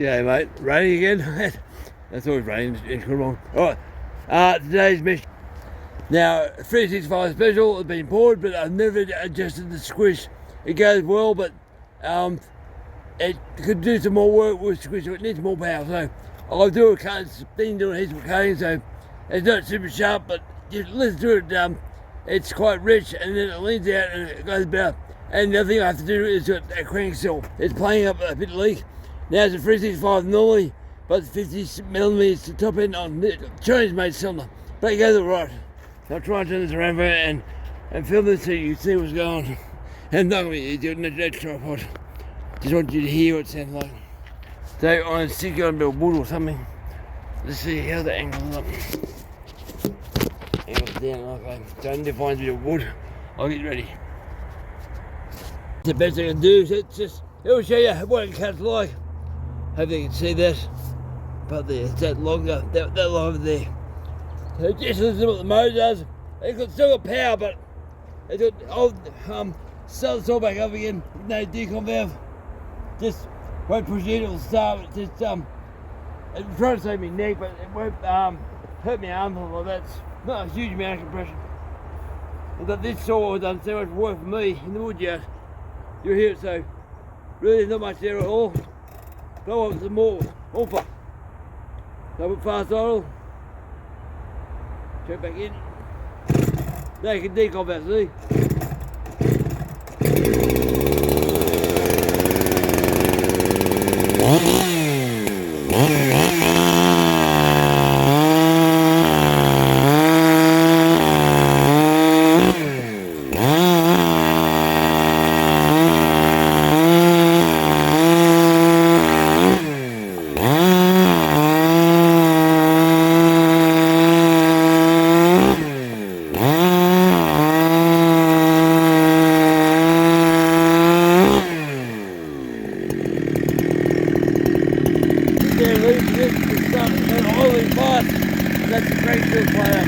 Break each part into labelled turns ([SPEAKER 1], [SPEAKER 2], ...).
[SPEAKER 1] Yeah, mate. Raining again. That's always raining. It's good wrong. All right. Today's mission. Now, 365 special has been poured, but I've never adjusted the squish. It goes well, but it could do some more work with squish, so it needs more power. So I'll do a cut. It's been doing heaps of cutting, so it's not super sharp, but just listen to it. It's quite rich, and then it leans out and it goes better. And the other thing I have to do is a crank cell. It's playing up a bit of leak. Now it's a 365 normally, but 50mm to top end on the Chinese made cylinder. But it goes all right. So I'll try and turn this around for you and film this so you can see what's going on. And not going to be doing that tripod. Just want you to hear what it sounds like. So I'm going to stick it on a bit of wood or something. Let's see how the angle's up. Angle's down, okay. So I need to find a bit of wood. I'll get ready. The best I can do is it'll show you what it cuts like. Hopefully you can see that. But there's that log, that log over there. So just listen to what the motor does. It's still got power, but it's got start the saw back up again. No decon valve. Just won't push it, it'll start. Just it'll try to save me neck, but it won't hurt my arm or like that. It's not a huge amount of compression. But this saw has done so much work for me in the wood yard. You'll hear it, so really there's not much there at all. But I want some more offer. So I put fast throttle. Check back in. Now you can decon that, see? That's the crank wheel player.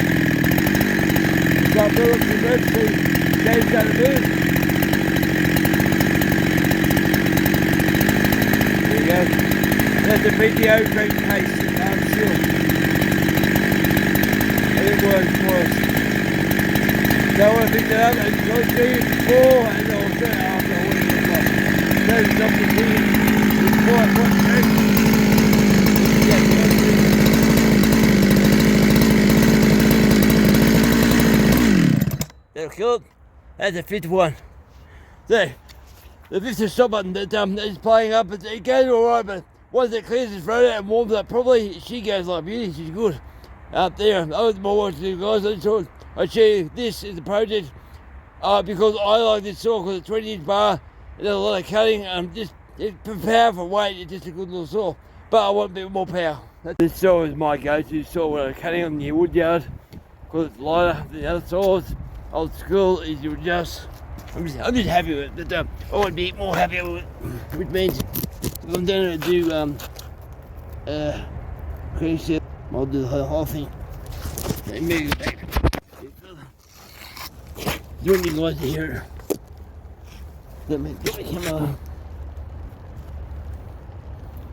[SPEAKER 1] So I'll build up the emergency. Dave's going to move. There you go. That's a PTO crank case seal. And it works for us. So I want to pick that up and go through it before and I'll turn it after I want to go. There's something here. It's quite crank. That'll kill it. That's the fifth one. There. The fifth stop button that is playing up. It goes alright, but once it clears its throat out and warms up properly, she goes like beauty. She's good. Up there. I was more watching you guys. I thought I'd show you this is the project. Because I like this saw because it's 20-inch bar. It does a lot of cutting. It's for power for weight. It's just a good little saw. But I want a bit more power. This saw is my go-to saw when I'm cutting on the wood yard because it's lighter than the other saws. Old school, easy to adjust. I'm just happy with it, but I want to be more happy with it, which means if I'm going to do crank seal, I'll do the whole thing. Let me go back. You want me guys to hear it? Let me get my camera.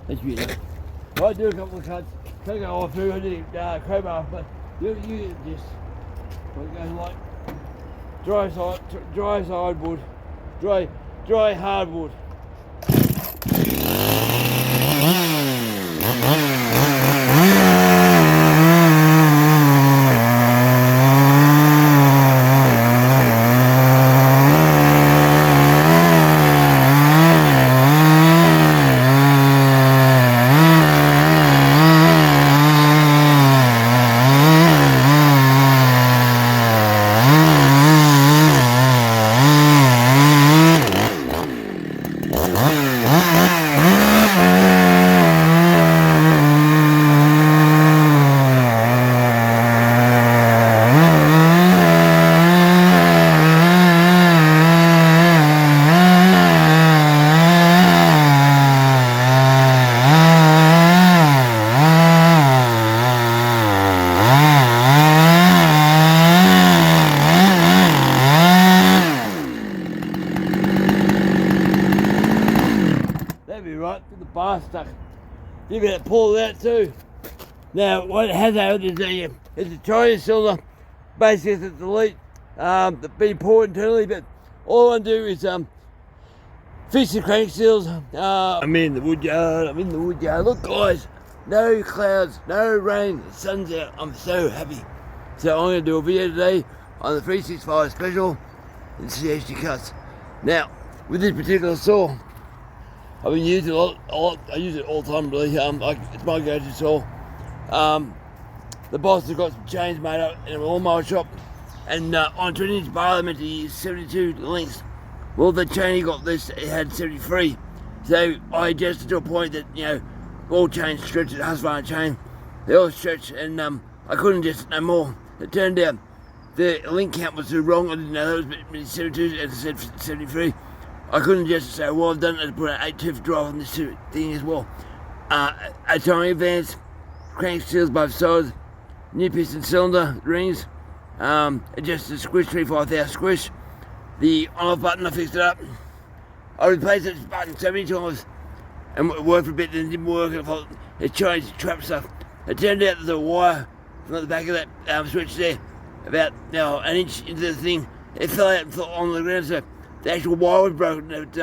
[SPEAKER 1] That's really nice. I do a couple of cuts. Can't go all through. I did crowbar, but you just it goes like dry hardwood, dry hardwood. give it a pull of that too. Now, what it has out is a Chinese cylinder, basically it's a delete, that's been poured internally, but all I want to do is fix the crank seals. I'm in the wood yard, Look guys, no clouds, no rain, the sun's out, I'm so happy. So I'm going to do a video today on the 365 special and see how she cuts. Now, with this particular saw, I've been using it a lot. I use it all the time really, it's my go-to saw. The boss has got some chains made up in a lawnmower shop, and on 20-inch bar they meant to use 72 lengths. Well, the chain he got this, it had 73. So I adjusted to a point that, you know, all chains stretch, the Husqvarna chain, they all stretch, and I couldn't adjust it no more. It turned out the link count was too wrong. I didn't know that it was 72 and it said 73. I couldn't adjust it, so what I've done is put an 8-tooth drive on this thing as well. A timing advance, crank seals both sides, new piston cylinder rings, adjusted the squish, 35,000 squish. The on-off button, I fixed it up. I replaced this button so many times and it worked for a bit, then it didn't work, and I thought it changed the trap stuff. It turned out there's a wire from the back of that switch there, about an inch into the thing. It fell out and fell on the ground, so the actual wire was broken. It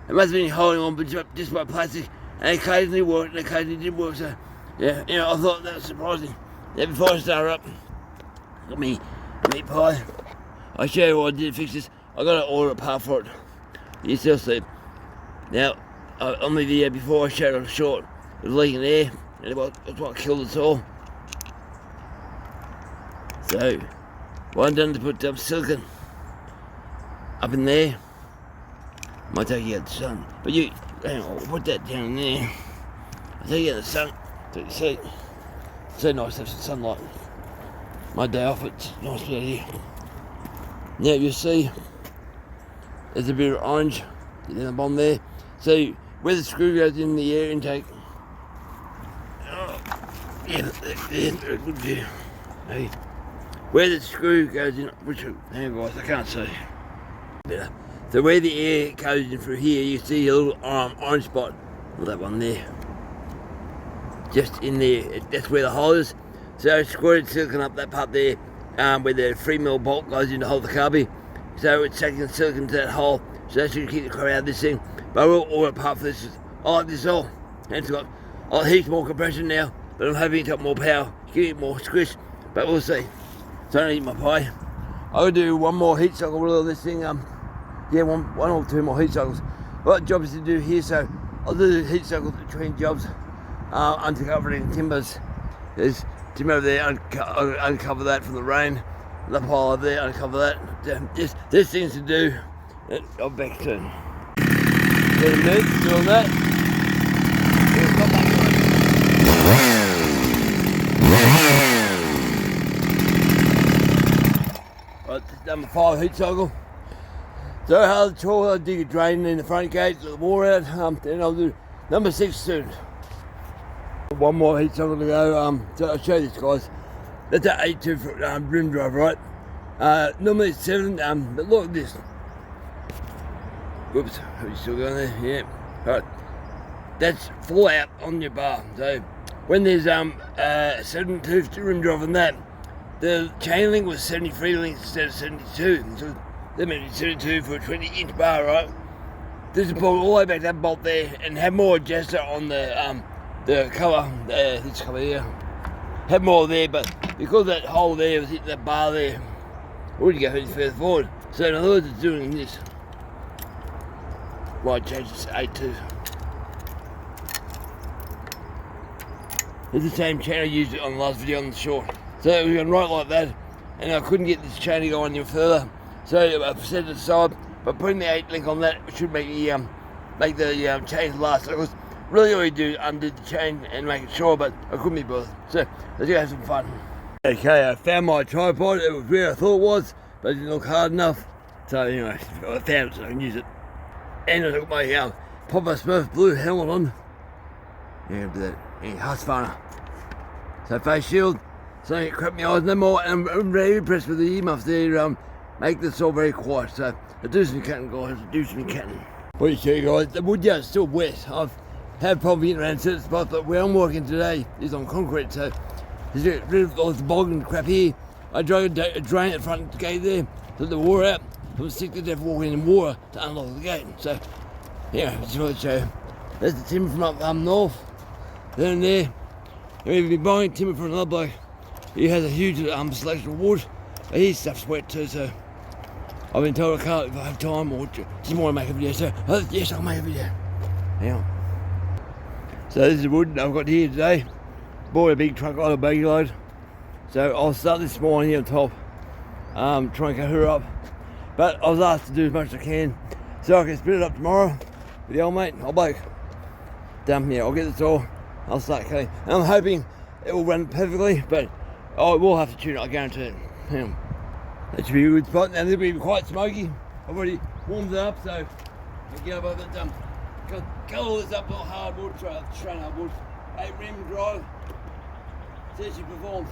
[SPEAKER 1] must have been holding on, but just by plastic, and it occasionally worked and occasionally didn't work. So yeah, you know, I thought that was surprising. Now before I start up, got me meat pie. I'll show you what I did to fix this. I got to order a part for it. You still see. Now, on the video before I showed it short, it was leaking air, and that's what killed us all. So, what I've done to put silicone up in there. Might take you out the sun, but hang on, I'll put that down there. I'll take you out the sun, so you see. It's so nice to have some sunlight. My day off, it's nice out here. Now you see, there's a bit of orange in the bottom there. So where the screw goes in the air intake. Yeah, good view. Hey, where the screw goes in, hang on guys, I can't see. Better. So where the air goes in through here, you see a little orange spot. Well, that one there. Just in there, that's where the hole is. So I squirted silicone up that part there, where the 3mm bolt goes in to hold the carby. So it's taking the silicone to that hole, so that should keep the crap out of this thing. But I will order part for this. I like this all. And it's got heaps more compression now, but I'm hoping it's got more power, give it more squish, but we'll see. So I don't eat my pie. I'll do one more heat cycle on this thing. Yeah, one or two more heat cycles. I've got jobs to do here, so I'll do the heat cycle between jobs. Uncovering timbers. There's timber over there, uncover that from the rain. The pile over there, uncover that. There's things to do. I'll back soon. Get a minute, doing that. Right, number 5 heat cycle. So hard to chore, I'll dig a drain in the front gate, let the water out, then I'll do number 6 soon. One more heat cycle to go, so I'll show you this guys. That's an 8-tooth rim drive, right? Normally it's 7, but look at this. Whoops, are you still going there? Yeah. Right. That's full out on your bar. So when there's 7-tooth rim drive on that, the chain link was 73 links instead of 72. So that meant 72 for a 20-inch bar, right? This is pulled all the way back that bolt there and have more adjuster on the cover, this cover here. Had more there, but because that hole there was hitting that bar there, I wouldn't go any further forward. So in other words, it's doing this. Well, I changed it to 8-tooth. It's the same chain I used on the last video on the short. So we went right like that, and I couldn't get this chain to go any further. So I set it aside, but putting the 8 link on that should make the chain last. So it was really all you do, undo the chain and make it short, but I couldn't be bothered. So let's go have some fun. Okay, I found my tripod. It was where I thought it was, but it didn't look hard enough. So anyway, I found it so I can use it. And I took my Papa Smurf blue helmet on. Yeah, that Husqvarna. So face shield, so it crap my eyes no more, and I'm very impressed with the earmuffs there. Make this all very quiet. So I do some cutting, guys. I do some cutting. What do you see, guys? The wood yard's still wet. I've have a problem getting around certain spots, but where I'm working today is on concrete, so to get rid of all the bog and crap here, I drove a drain at the front gate there, took the water out, I was sick to death walking in water to unlock the gate. So, yeah, just wanted to show you. There's the timber from up north, down there. You'll be buying timber from another bloke. He has a huge selection of wood, but his stuff's wet too, so I've been told I can't if I have time or just want to make a video, so yes, I'll make a video. Yeah. So this is the wood I've got here today. Bought a big truck load, a baggy load. So I'll start this morning here on top, try and get her up. But I was asked to do as much as I can, so I can split it up tomorrow with the old mate, old bloke. Yeah, I'll get this all, I'll start cutting. And I'm hoping it will run perfectly, but I will have to tune it, I guarantee it. Yeah. That should be a good spot, and it'll be quite smoky. I've already warmed it up, so I'll get over that. Cut all this up, not hardwood, straight hardwood. 8 rim drive. Says she performs.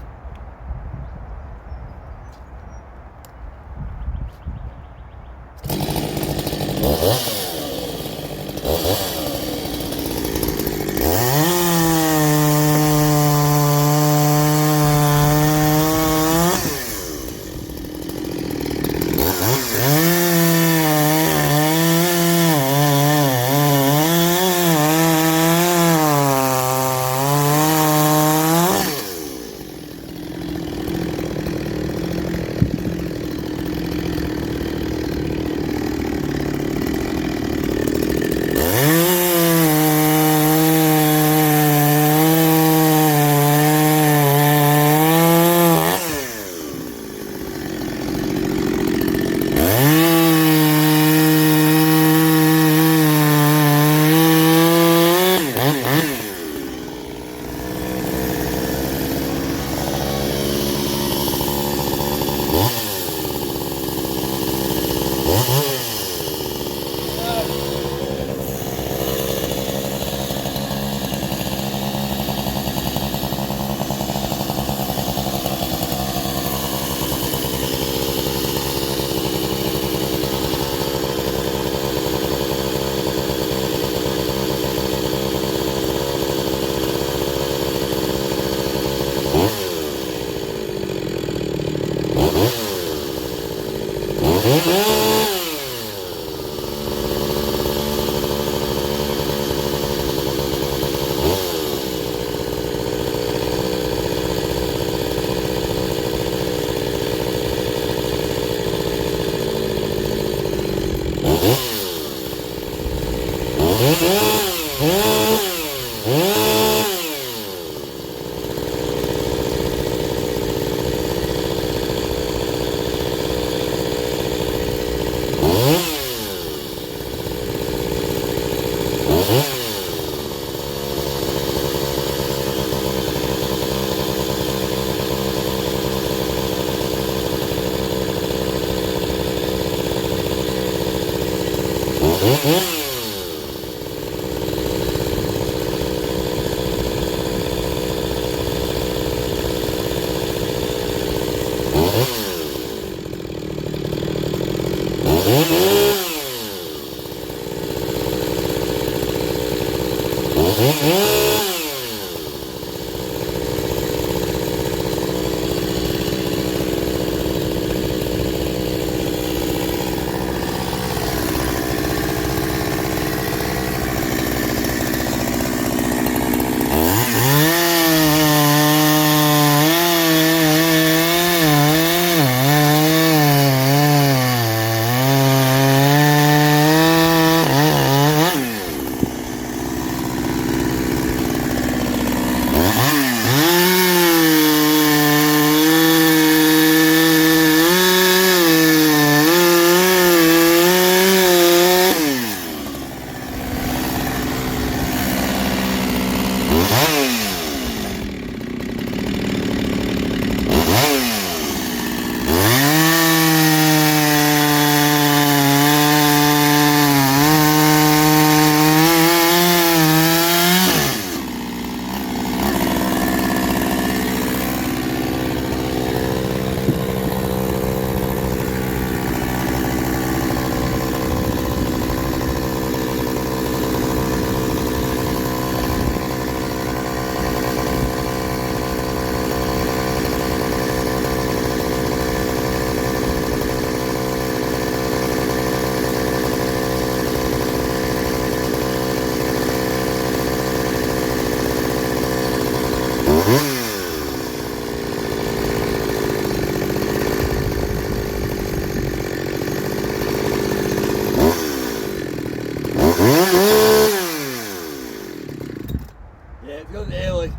[SPEAKER 1] Yeah, it's got the air leak.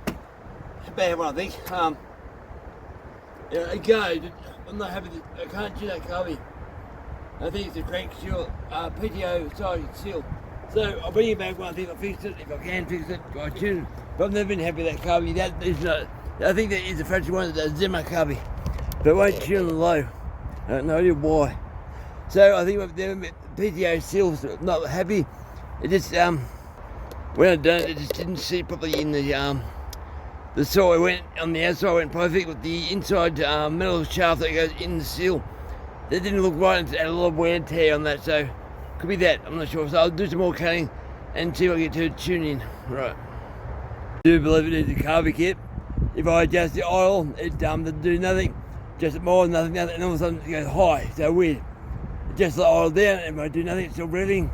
[SPEAKER 1] It's a bad one, I think. Yeah, again, I'm not happy that I can't tune that carby. I think it's a crank seal, PTO side seal. So I'll bring it back when I think I fixed it. If I can fix it, I'll tune it. But I've never been happy with that carby. That is not, I think that is the fractured one, the Zimmer carby. But it won't tune the low. I don't know idea why. So I think the PTO seal's not happy. It just, when I done it, it just didn't sit properly in the saw. It went on the outside, went perfect with the inside metal shaft that goes in the seal. That didn't look right, and it had a lot of wear and tear on that, so could be that, I'm not sure. So I'll do some more cutting and see if I get to tune in. Right. I do believe it needs a carby kit. If I adjust the oil, it doesn't do nothing. Just it more, nothing, and all of a sudden it goes high, so weird. Adjust the oil down, and if I do nothing, it's still revving.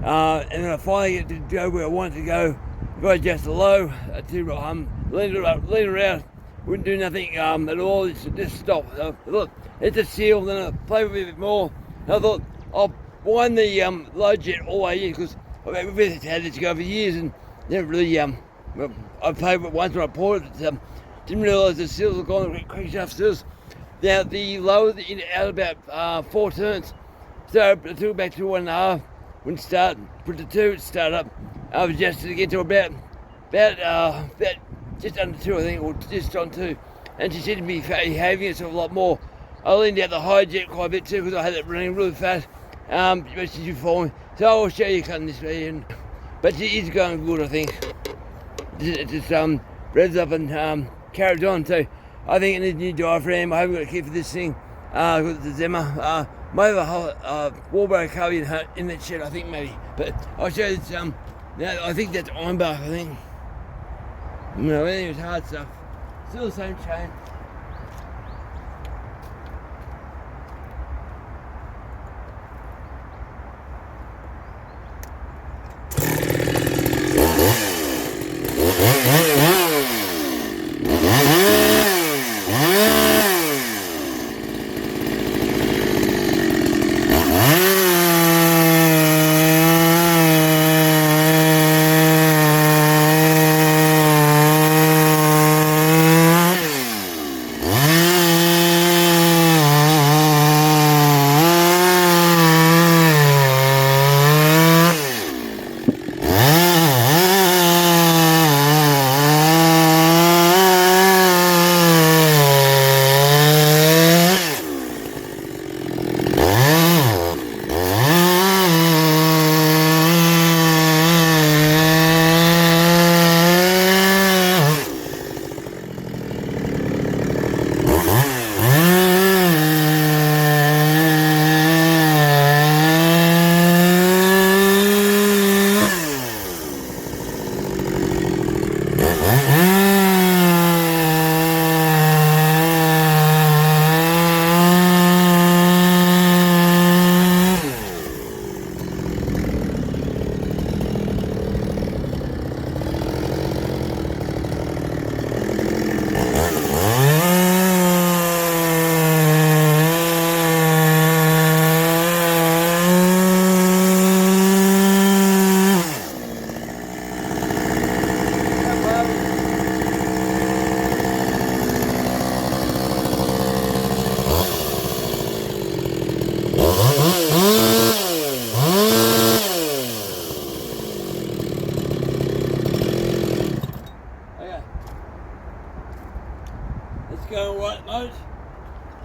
[SPEAKER 1] And then I finally get to go where I want it to go. If I adjust the low, to lean it out, wouldn't do nothing at all, it's just stop. Look, it's a seal, then I play with it a bit more. And I thought, I'll wind the low jet all the way in, because we've had it to go for years and never really, I played with it once when I poured it, didn't realise the seals were gone, crankshaft seals. Now the lower in out about 4 turns, so I took it back to 1.5. When it started, put it to 2, it started up. I've adjusted again to about just under 2, I think, or just on 2. And she seemed to be behaving itself a lot more. I leaned out the high jet quite a bit too, because I had it running really fast. But she's before me. So I will show you cutting this way. But she is going good, I think. It just revs up and carries on. So I think it needs a new diaphragm. I haven't got a key for this thing. The Zimmer. Might have a wheelbarrow carby in that shed, I think, maybe. But I'll show you this. Now, I think that's ironbark, I think. No, anything was hard stuff. Still the same chain. Going right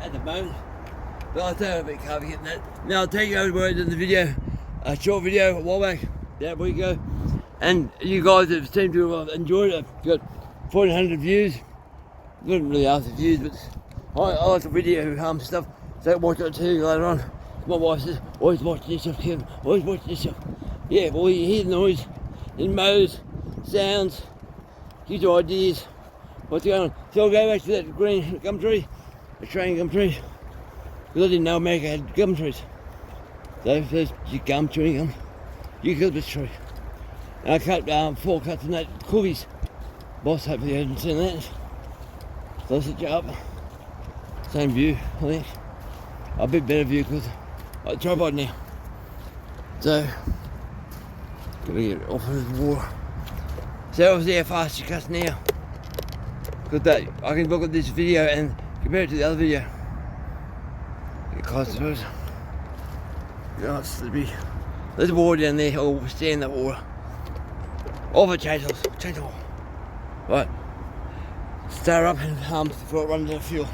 [SPEAKER 1] at the moment, but I'll tell you a bit carby getting that. Now I'll take you over words in the video, a short video a while back, there we go. And you guys have seemed to have enjoyed it. I've got 1,400 views. Didn't really ask the views, but I like the video stuff, so watch it too later on. My wife says, always watching this stuff, Kevin, always watching this stuff. Yeah, well, you hear the noise, it mows, sounds, gives you ideas. What's going on? So I'll go back to that green gum tree, a train gum tree, because I didn't know America had gum trees. So there's gum, chewing gum, eucalyptus tree. And I cut 4 cuts in that cookies. Boss, hopefully you haven't seen that. So I'll set you up. Same view, I think. A bit better view because I tripod now. So, gotta get it off of the water. So obviously how fast she cuts now. Because I can look at this video and compare it to the other video. Get close to it. Oh, it's slippery. There's water down there, or stay in that water. All the chainsaws. Right. Start up and before it runs out of fuel.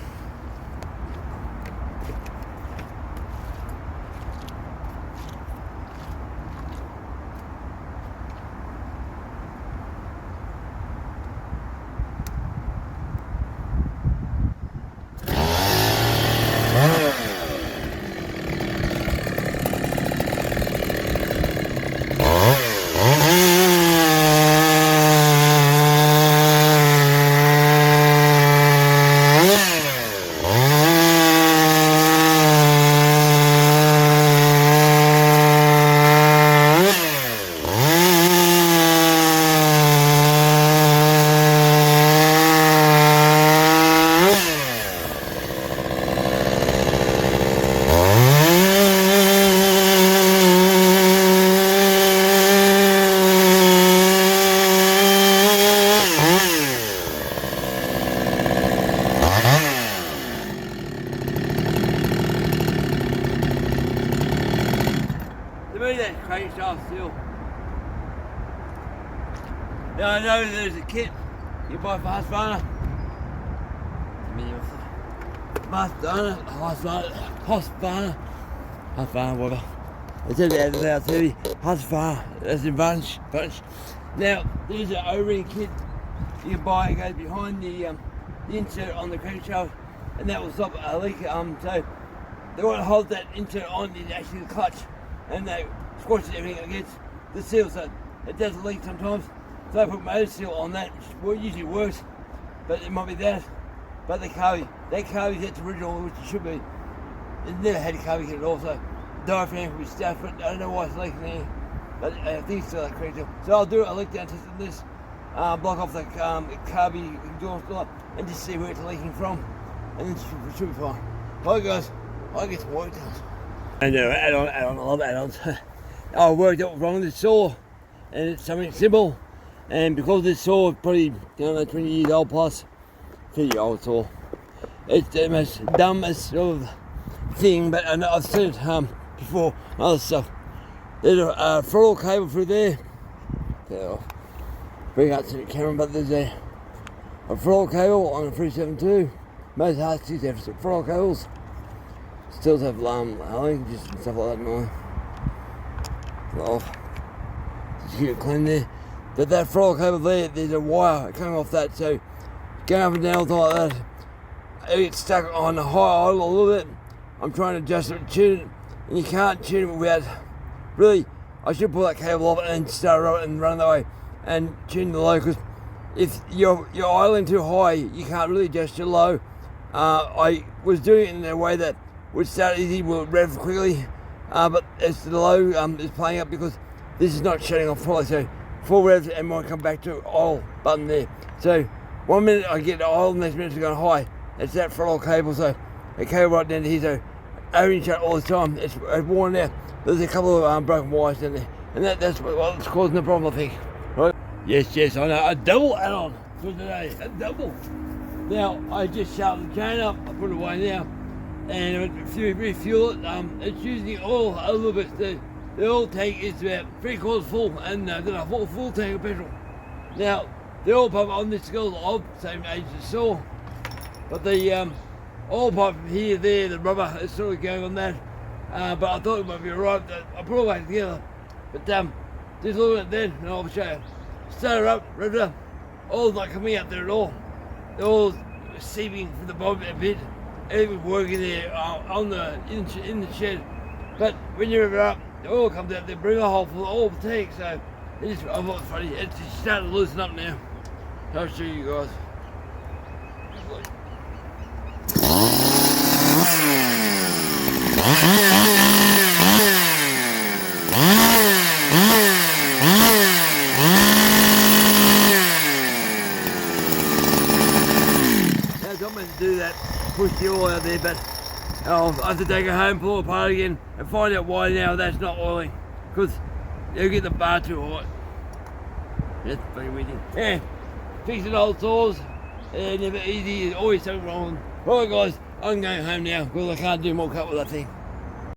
[SPEAKER 1] That crankshaft still. Now I know there's a kit you buy for Husqvarna. Husqvarna, whatever. It's only out of our 30. Husqvarna, that's in bunch. Now there's an O-ring kit you can buy. It goes behind the insert on the crankshaft, and that will stop a leak. So they want to hold that insert on is actually the clutch, and they squashes everything against the seal, so it does leak sometimes. So I put motor seal on that, which usually works, but it might be that. But the carby, that's original, which it should be. It never had a carby kit at all, so the diaphragm will be stuffed, but I don't know why it's leaking there. But I think it's still that correct. So I'll do a leak down test of this, block off the carby exhaust and just see where it's leaking from, and then it should be fine. Alright guys, I'll get some work done. And add-on, I love add-ons. I worked out wrong with this saw, and it's something simple, and because this saw is probably 20 years old plus, 50-year-old saw, it's the most dumbest sort of thing, but I've seen it before, other stuff. There's a throttle cable through there. I'll bring out to the camera, but there's a throttle cable on a 372. Most Huskies have throttle cables. Still have linkages and stuff like that in off. Just keep it clean there. But that throttle cable there's a wire coming off that, so going up and down like that, it gets stuck on the high idle a little bit. I'm trying to adjust it, tune it, and you can't tune it without really. I should pull that cable off and start it and run that way and tune the low, because if you're idling too high, you can't really adjust your low. I was doing it in a way that would start easy, will rev quickly, but as the low is playing up because this is not shutting off fully, so full revs and might come back to idle button there. So 1 minute I get idle, next minute it's going high. It's that throttle cable, so the cable right down to here, so opening shut all the time. It's worn out. There's a couple of broken wires down there, and that's what's causing the problem, I think. Right? Yes, I know. A double add-on for today. A double. Now I just sharpened the chain up. I put it away now. And I went to refuel it. It's using oil a little bit. The oil tank is about 3/4 full, and then a full tank of petrol. Now the oil pump on this girl's old, same age as saw, but the oil pipe from here, there, the rubber is sort of going on that. But I thought it might be alright. I put it back together. But just a little bit then, and I'll show you. Start her up, rev it up. Oil's not coming out there at all. The oil's seeping from the bottom a bit. Everything's working there in the shed. But when you rev it up, the oil comes out there, bring a hole full of oil tank. So it's just, I thought it was funny. It's just starting to loosen up now. So I'll show you guys. Do that, push the oil out there, but I'll have to take it home, pull it apart again, and find out why now that's not oiling, because you get the bar too hot. That's pretty weird. Yeah, fixing old saws, never easy, always something wrong. Alright guys, I'm going home now because I can't do more cut with that thing.